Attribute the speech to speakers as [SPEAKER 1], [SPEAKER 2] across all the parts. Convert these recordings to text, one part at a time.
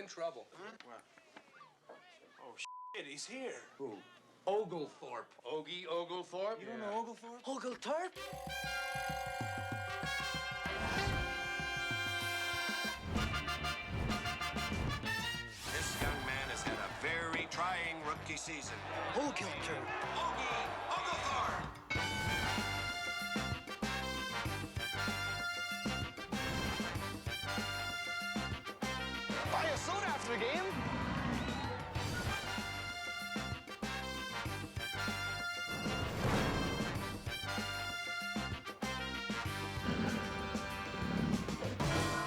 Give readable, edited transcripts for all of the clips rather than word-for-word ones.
[SPEAKER 1] trouble.
[SPEAKER 2] Huh? What? Oh, shit, he's here.
[SPEAKER 1] Who? Ogilthorpe.
[SPEAKER 2] Ogie Ogilthorpe?
[SPEAKER 1] You don't know Ogilthorpe?
[SPEAKER 3] Ogilthorpe?
[SPEAKER 2] This young man has had a very trying rookie season.
[SPEAKER 3] Ogilthorpe.
[SPEAKER 2] Ogie Ogilthorpe!
[SPEAKER 3] Buy a soda after the game.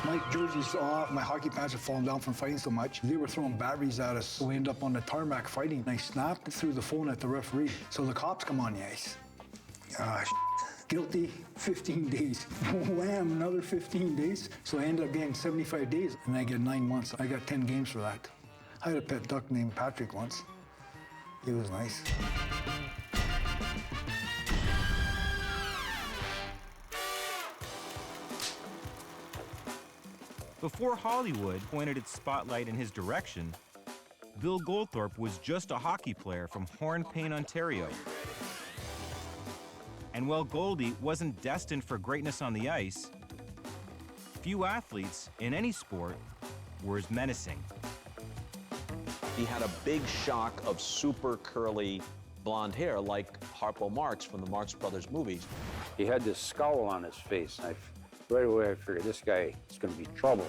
[SPEAKER 4] My jersey's off, my hockey pants have fallen down from fighting so much. They were throwing batteries at us, so we ended up on the tarmac fighting. I snapped through the phone at the referee, so the cops come on the ice. Guilty, 15 days. Wham, another 15 days. So I ended up getting 75 days, and I get 9 months. I got 10 games for that. I had a pet duck named Patrick once. He was nice.
[SPEAKER 5] Before Hollywood pointed its spotlight in his direction, Bill Goldthorpe was just a hockey player from Hornpain, Ontario. And while Goldie wasn't destined for greatness on the ice, few athletes in any sport were as menacing.
[SPEAKER 6] He had a big shock of super curly blonde hair like Harpo Marx from the Marx Brothers movies.
[SPEAKER 7] He had this scowl on his face. Right away, I figured this guy is going to be trouble.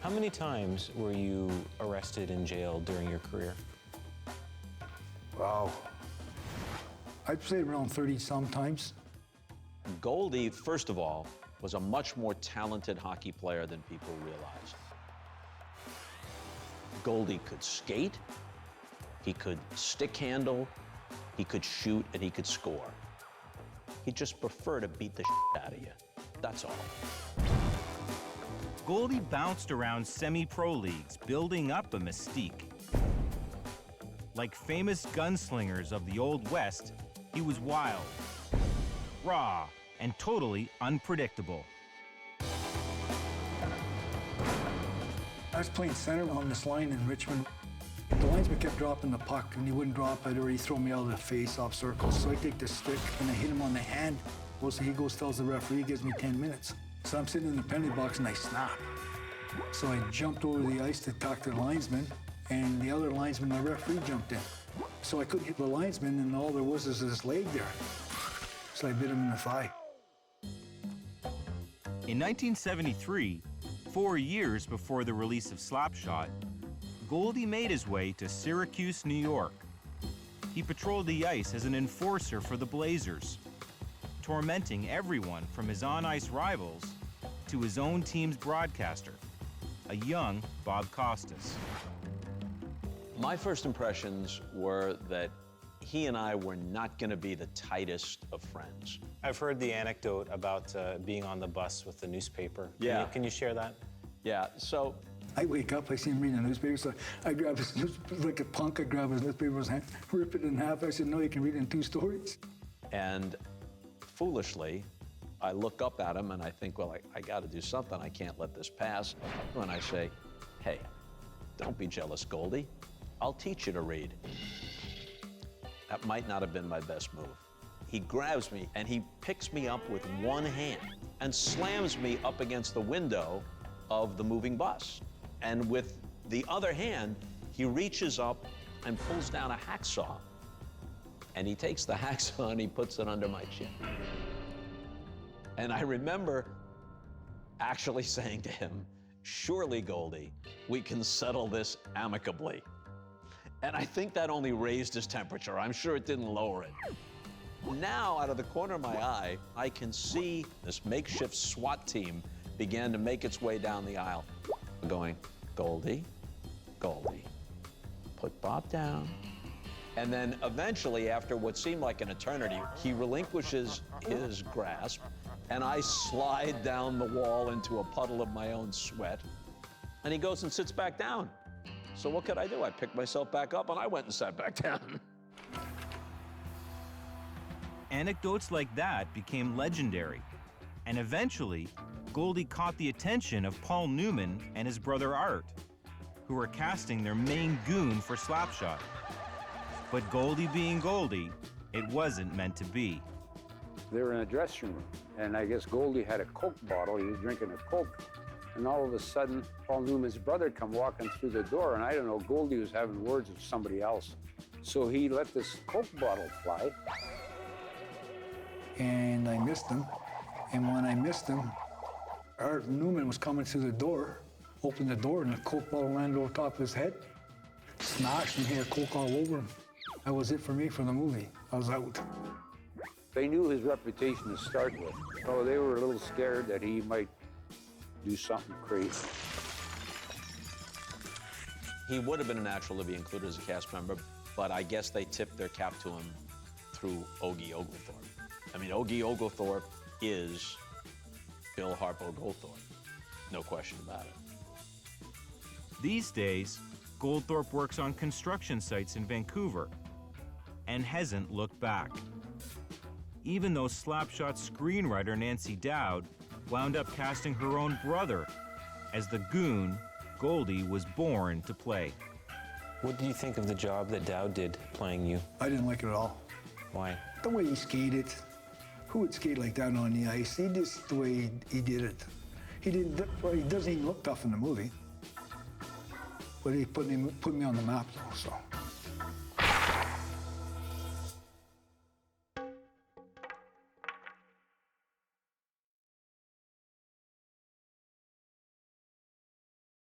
[SPEAKER 8] How many times were you arrested and jailed during your career?
[SPEAKER 4] Wow. I'd say around 30 sometimes.
[SPEAKER 6] Goldie, first of all, was a much more talented hockey player than people realized. Goldie could skate, he could stick handle, he could shoot, and he could score. He just preferred to beat the shit out of you. That's all.
[SPEAKER 5] Goldie bounced around semi-pro leagues, building up a mystique. Like famous gunslingers of the Old West, he was wild, raw, and totally unpredictable.
[SPEAKER 4] I was playing center on this line in Richmond. The linesman kept dropping the puck, and he wouldn't drop. I'd already throw me out of the face-off circle. So I take the stick, and I hit him on the hand. Well, so he goes, tells the referee, he gives me 10 minutes. So I'm sitting in the penalty box, and I snap. So I jumped over the ice to talk to the linesman, and the other linesman, the referee, jumped in. So I couldn't hit the linesman, and all there was this leg there. So I bit him in the thigh.
[SPEAKER 5] In 1973, 4 years before the release of Slapshot, Goldie made his way to Syracuse, New York. He patrolled the ice as an enforcer for the Blazers, tormenting everyone from his on-ice rivals to his own team's broadcaster, a young Bob Costas.
[SPEAKER 6] My first impressions were that he and I were not going to be the tightest of friends.
[SPEAKER 8] I've heard the anecdote about being on the bus with the newspaper.
[SPEAKER 6] Yeah.
[SPEAKER 8] Can you share that?
[SPEAKER 6] Yeah, so
[SPEAKER 4] I wake up, I see him reading the newspaper, so I grab his newspaper, like a punk, I grab his newspaper in his hand, rip it in half. I said, no, you can read it in 2 stories.
[SPEAKER 6] And foolishly, I look up at him and I think, well, I got to do something. I can't let this pass. And I say, hey, don't be jealous, Goldie. I'll teach you to read. That might not have been my best move. He grabs me and he picks me up with one hand and slams me up against the window of the moving bus. And with the other hand, he reaches up and pulls down a hacksaw. And he takes the hacksaw and he puts it under my chin. And I remember actually saying to him, surely, Goldie, we can settle this amicably. And I think that only raised his temperature. I'm sure it didn't lower it. Now, out of the corner of my eye, I can see this makeshift SWAT team began to make its way down the aisle, going, Goldie, Goldie, put Bob down. And then eventually, after what seemed like an eternity, he relinquishes his grasp, and I slide down the wall into a puddle of my own sweat, and he goes and sits back down. So what could I do? I picked myself back up, and I went and sat back down.
[SPEAKER 5] Anecdotes like that became legendary. And eventually, Goldie caught the attention of Paul Newman and his brother Art, who were casting their main goon for Slapshot. But Goldie being Goldie, it wasn't meant to be.
[SPEAKER 7] They were in a dressing room, and I guess Goldie had a Coke bottle. He was drinking a Coke. And all of a sudden, Paul Newman's brother come walking through the door, and I don't know, Goldie was having words with somebody else. So he let this Coke bottle fly.
[SPEAKER 4] And I missed him. And when I missed him, Art Newman was coming through the door, opened the door, and the Coke bottle landed over top of his head. Smashed and had Coke all over him. That was it for me for the movie. I was out.
[SPEAKER 7] They knew his reputation to start with, so they were a little scared that he might do something crazy.
[SPEAKER 6] He would have been a natural to be included as a cast member, but I guess they tipped their cap to him through Ogie Ogilthorpe. I mean, Ogie Ogilthorpe is Bill Harpo Goldthorpe. No question about it.
[SPEAKER 5] These days, Goldthorpe works on construction sites in Vancouver and hasn't looked back. Even though Slapshot's screenwriter Nancy Dowd wound up casting her own brother as the goon Goldie was born to play.
[SPEAKER 8] What did you think of the job that Dowd did playing you?
[SPEAKER 4] I didn't like it at all.
[SPEAKER 8] Why?
[SPEAKER 4] The way he skated. Who would skate like that on the ice? He just, the way he did it. Well, he doesn't even look tough in the movie. But he put me on the map, though, so.